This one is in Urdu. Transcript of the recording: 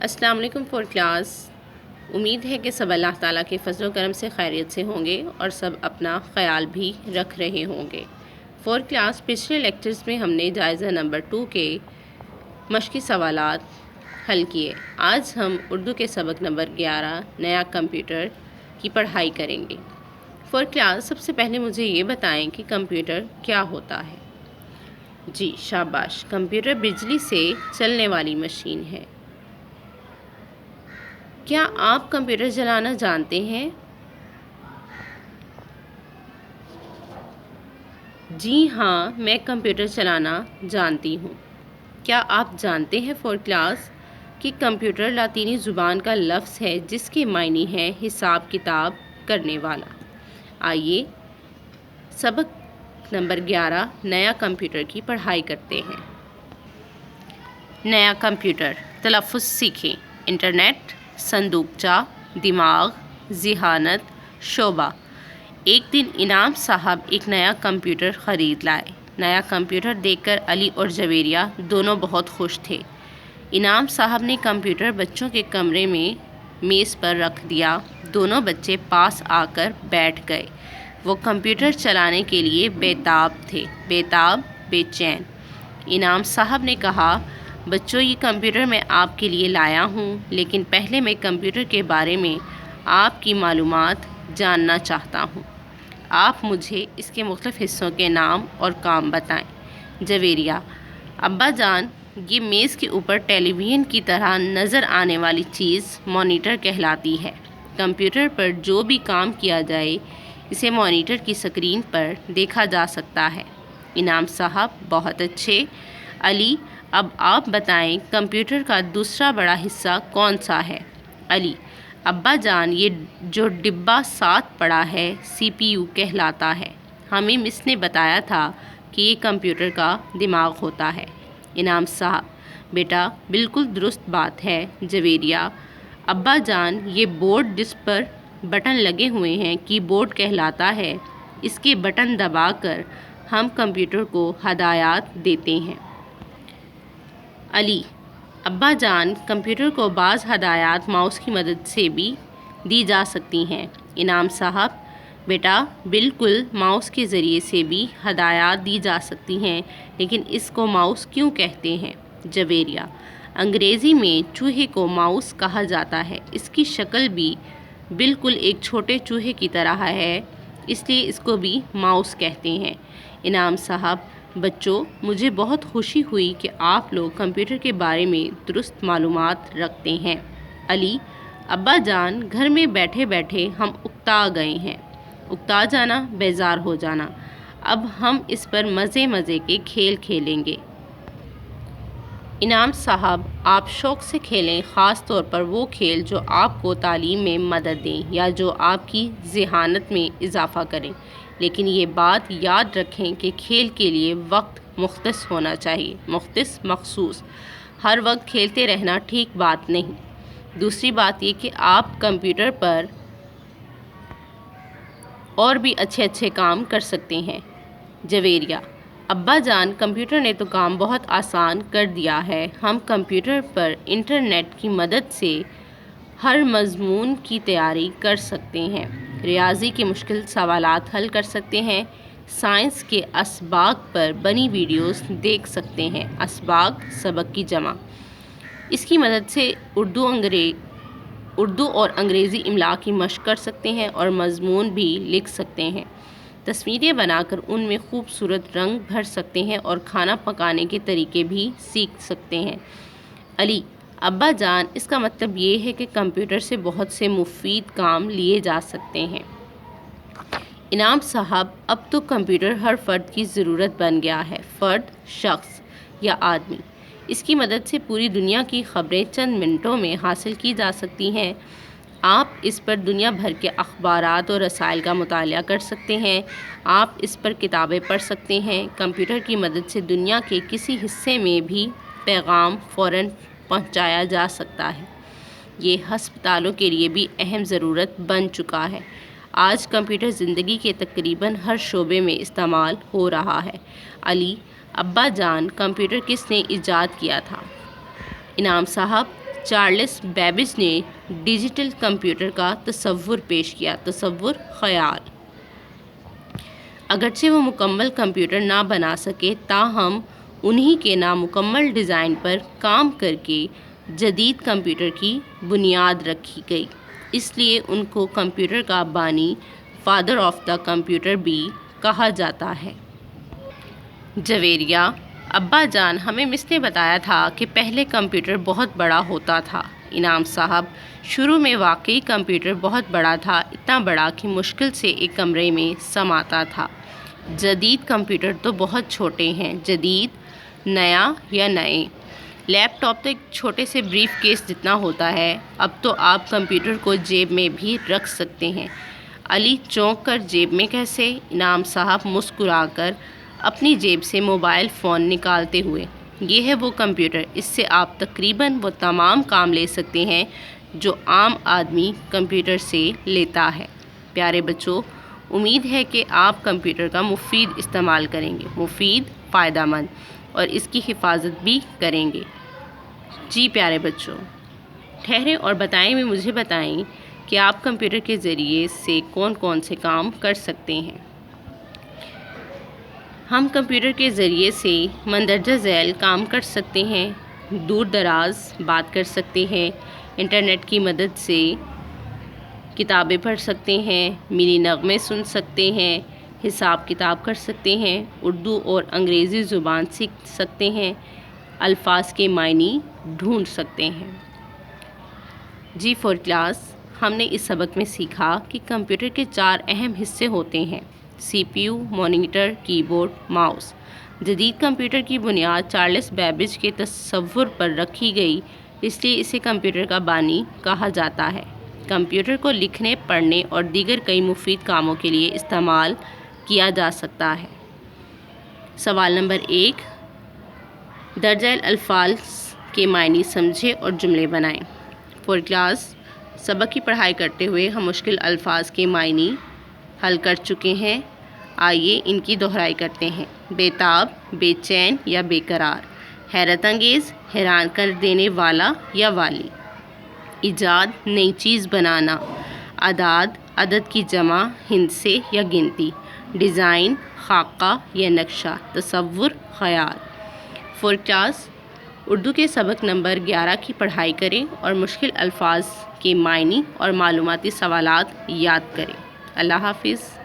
السلام علیکم فور کلاس۔ امید ہے کہ سب اللہ تعالیٰ کے فضل و کرم سے خیریت سے ہوں گے اور سب اپنا خیال بھی رکھ رہے ہوں گے۔ فور کلاس پچھلے لیکچرز میں ہم نے جائزہ نمبر 2 کے مشقی سوالات حل کیے۔ آج ہم اردو کے سبق نمبر 11 نیا کمپیوٹر کی پڑھائی کریں گے۔ فور کلاس سب سے پہلے مجھے یہ بتائیں کہ کمپیوٹر کیا ہوتا ہے؟ جی شاباش، کمپیوٹر بجلی سے چلنے والی مشین ہے۔ کیا آپ کمپیوٹر چلانا جانتے ہیں؟ جی ہاں، میں کمپیوٹر چلانا جانتی ہوں۔ کیا آپ جانتے ہیں فور کلاس کہ کمپیوٹر لاطینی زبان کا لفظ ہے جس کے معنی ہے حساب کتاب کرنے والا؟ آئیے سبق نمبر 11 نیا کمپیوٹر کی پڑھائی کرتے ہیں۔ نیا کمپیوٹر تلفظ سیکھیں۔ انٹرنیٹ، صندوقچہ، دماغ، ذہانت، شعبہ۔ ایک دن انعام صاحب ایک نیا کمپیوٹر خرید لائے۔ نیا کمپیوٹر دیکھ کر علی اور جویریہ دونوں بہت خوش تھے۔ انعام صاحب نے کمپیوٹر بچوں کے کمرے میں میز پر رکھ دیا۔ دونوں بچے پاس آ کر بیٹھ گئے۔ وہ کمپیوٹر چلانے کے لیے بے تاب بے چین۔ انعام صاحب نے کہا، بچوں یہ کمپیوٹر میں آپ کے لیے لایا ہوں، لیکن پہلے میں کمپیوٹر کے بارے میں آپ کی معلومات جاننا چاہتا ہوں۔ آپ مجھے اس کے مختلف حصوں کے نام اور کام بتائیں۔ جویریہ، ابا جان، یہ میز کے اوپر ٹیلی ویژن کی طرح نظر آنے والی چیز مانیٹر کہلاتی ہے۔ کمپیوٹر پر جو بھی کام کیا جائے اسے مانیٹر کی اسکرین پر دیکھا جا سکتا ہے۔ انعام صاحب، بہت اچھے۔ علی، اب آپ بتائیں کمپیوٹر کا دوسرا بڑا حصہ کون سا ہے؟ علی، ابا جان، یہ جو ڈبہ ساتھ پڑا ہے سی پی یو کہلاتا ہے۔ ہمیں مس نے بتایا تھا کہ یہ کمپیوٹر کا دماغ ہوتا ہے۔ انعام صاحب، بیٹا بالکل درست بات ہے۔ جویریہ، ابا جان، یہ بورڈ جس پر بٹن لگے ہوئے ہیں کی بورڈ کہلاتا ہے۔ اس کے بٹن دبا کر ہم کمپیوٹر کو ہدایات دیتے ہیں۔ علی، ابا جان، کمپیوٹر کو بعض ہدایات ماؤس کی مدد سے بھی دی جا سکتی ہیں۔ انعام صاحب، بیٹا بالکل، ماؤس کے ذریعے سے بھی ہدایات دی جا سکتی ہیں، لیکن اس کو ماؤس کیوں کہتے ہیں؟ جویریہ، انگریزی میں چوہے کو ماؤس کہا جاتا ہے۔ اس کی شکل بھی بالکل ایک چھوٹے چوہے کی طرح ہے، اس لیے اس کو بھی ماؤس کہتے ہیں۔ انعام صاحب، بچوں مجھے بہت خوشی ہوئی کہ آپ لوگ کمپیوٹر کے بارے میں درست معلومات رکھتے ہیں۔ علی، ابا جان، گھر میں بیٹھے بیٹھے ہم اکتا گئے ہیں۔ اکتا جانا، بیزار ہو جانا۔ اب ہم اس پر مزے کے کھیل کھیلیں گے۔ انعام صاحب، آپ شوق سے کھیلیں، خاص طور پر وہ کھیل جو آپ کو تعلیم میں مدد دیں یا جو آپ کی ذہانت میں اضافہ کریں، لیکن یہ بات یاد رکھیں کہ کھیل کے لیے وقت مختص ہونا چاہیے۔ مخصوص ہر وقت کھیلتے رہنا ٹھیک بات نہیں۔ دوسری بات یہ کہ آپ کمپیوٹر پر اور بھی اچھے کام کر سکتے ہیں۔ جویریہ، ابا جان، کمپیوٹر نے تو کام بہت آسان کر دیا ہے۔ ہم کمپیوٹر پر انٹرنیٹ کی مدد سے ہر مضمون کی تیاری کر سکتے ہیں، ریاضی کے مشکل سوالات حل کر سکتے ہیں، سائنس کے اسباق پر بنی ویڈیوز دیکھ سکتے ہیں۔ اسباق سبق کی جمع۔ اس کی مدد سے اردو اور انگریزی املا کی مشق کر سکتے ہیں اور مضمون بھی لکھ سکتے ہیں۔ تصویریں بنا کر ان میں خوبصورت رنگ بھر سکتے ہیں اور کھانا پکانے کے طریقے بھی سیکھ سکتے ہیں۔ علی، ابا جان، اس کا مطلب یہ ہے کہ کمپیوٹر سے بہت سے مفید کام لیے جا سکتے ہیں۔ انعام صاحب، اب تو کمپیوٹر ہر فرد کی ضرورت بن گیا ہے۔ فرد، شخص یا آدمی۔ اس کی مدد سے پوری دنیا کی خبریں چند منٹوں میں حاصل کی جا سکتی ہیں۔ آپ اس پر دنیا بھر کے اخبارات اور رسائل کا مطالعہ کر سکتے ہیں۔ آپ اس پر کتابیں پڑھ سکتے ہیں۔ کمپیوٹر کی مدد سے دنیا کے کسی حصے میں بھی پیغام فوراً پہنچایا جا سکتا ہے۔ یہ ہسپتالوں کے لیے بھی اہم ضرورت بن چکا ہے۔ آج کمپیوٹر زندگی کے تقریباً ہر شعبے میں استعمال ہو رہا ہے۔ علی، ابا جان، کمپیوٹر کس نے ایجاد کیا تھا؟ انعام صاحب، چارلس بیبیج نے ڈیجیٹل کمپیوٹر کا تصور پیش کیا؟ تصور، خیال۔ اگرچہ وہ مکمل کمپیوٹر نہ بنا سکے تاہم انہی کے نامکمل ڈیزائن پر کام کر کے جدید کمپیوٹر کی بنیاد رکھی گئی، اس لیے ان کو کمپیوٹر کا بانی، فادر آف دا کمپیوٹر بھی کہا جاتا ہے۔ جویریہ: ابا جان، ہمیں مس نے بتایا تھا کہ پہلے کمپیوٹر بہت بڑا ہوتا تھا۔ انعام صاحب: شروع میں واقعی کمپیوٹر بہت بڑا تھا، اتنا بڑا کہ مشکل سے ایک کمرے میں سماتا تھا۔ جدید کمپیوٹر تو بہت چھوٹے ہیں۔ جدید، نیا یا نئے؟ لیپ ٹاپ تو ایک چھوٹے سے بریف کیس جتنا ہوتا ہے، اب تو آپ کمپیوٹر کو جیب میں بھی رکھ سکتے ہیں۔ علی چونک کر: جیب میں کیسے؟ انعام صاحب مسکرا کر اپنی جیب سے موبائل فون نکالتے ہوئے: یہ ہے وہ کمپیوٹر، اس سے آپ تقریباً وہ تمام کام لے سکتے ہیں جو عام آدمی کمپیوٹر سے لیتا ہے۔ پیارے بچوں، امید ہے کہ آپ کمپیوٹر کا مفید استعمال کریں گے، مفید، فائدہ مند، اور اس کی حفاظت بھی کریں گے۔ جی پیارے بچوں، ٹھہریں اور مجھے بتائیں کہ آپ کمپیوٹر کے ذریعے سے کون کون سے کام کر سکتے ہیں۔ ہم کمپیوٹر کے ذریعے سے مندرجہ ذیل کام کر سکتے ہیں: دور دراز بات کر سکتے ہیں، انٹرنیٹ کی مدد سے کتابیں پڑھ سکتے ہیں، منی نغمے سن سکتے ہیں، حساب کتاب کر سکتے ہیں، اردو اور انگریزی زبان سیکھ سکتے ہیں، الفاظ کے معنی ڈھونڈ سکتے ہیں۔ جی فور کلاس، ہم نے اس سبق میں سیکھا کہ کمپیوٹر کے 4 اہم حصے ہوتے ہیں: سی پی یو، مانیٹر، کی بورڈ، ماؤس۔ جدید کمپیوٹر کی بنیاد چارلس بیبیج کے تصور پر رکھی گئی، اس لیے اسے کمپیوٹر کا بانی کہا جاتا ہے۔ کمپیوٹر کو لکھنے، پڑھنے اور دیگر کئی مفید کاموں کے لیے استعمال کیا جا سکتا ہے۔ سوال نمبر 1، درج ذیل الفاظ کے معنی سمجھیں اور جملے بنائیں۔ فور کلاس، سبق کی پڑھائی کرتے ہوئے ہم مشکل الفاظ کے معنی حل کر چکے ہیں۔ آئیے ان کی دہرائی کرتے ہیں۔ بے تاب، بے چین یا بے قرار۔ حیرت انگیز، حیران کر دینے والا یا والی۔ ایجاد، نئی چیز بنانا۔ اعداد، عدد کی جمع، ہندسے یا گنتی۔ ڈیزائن، خاکہ یا نقشہ۔ تصور، خیال۔ فور کلاس، اردو کے سبق نمبر 11 کی پڑھائی کریں اور مشکل الفاظ کے معنی اور معلوماتی سوالات یاد کریں۔ اللہ حافظ۔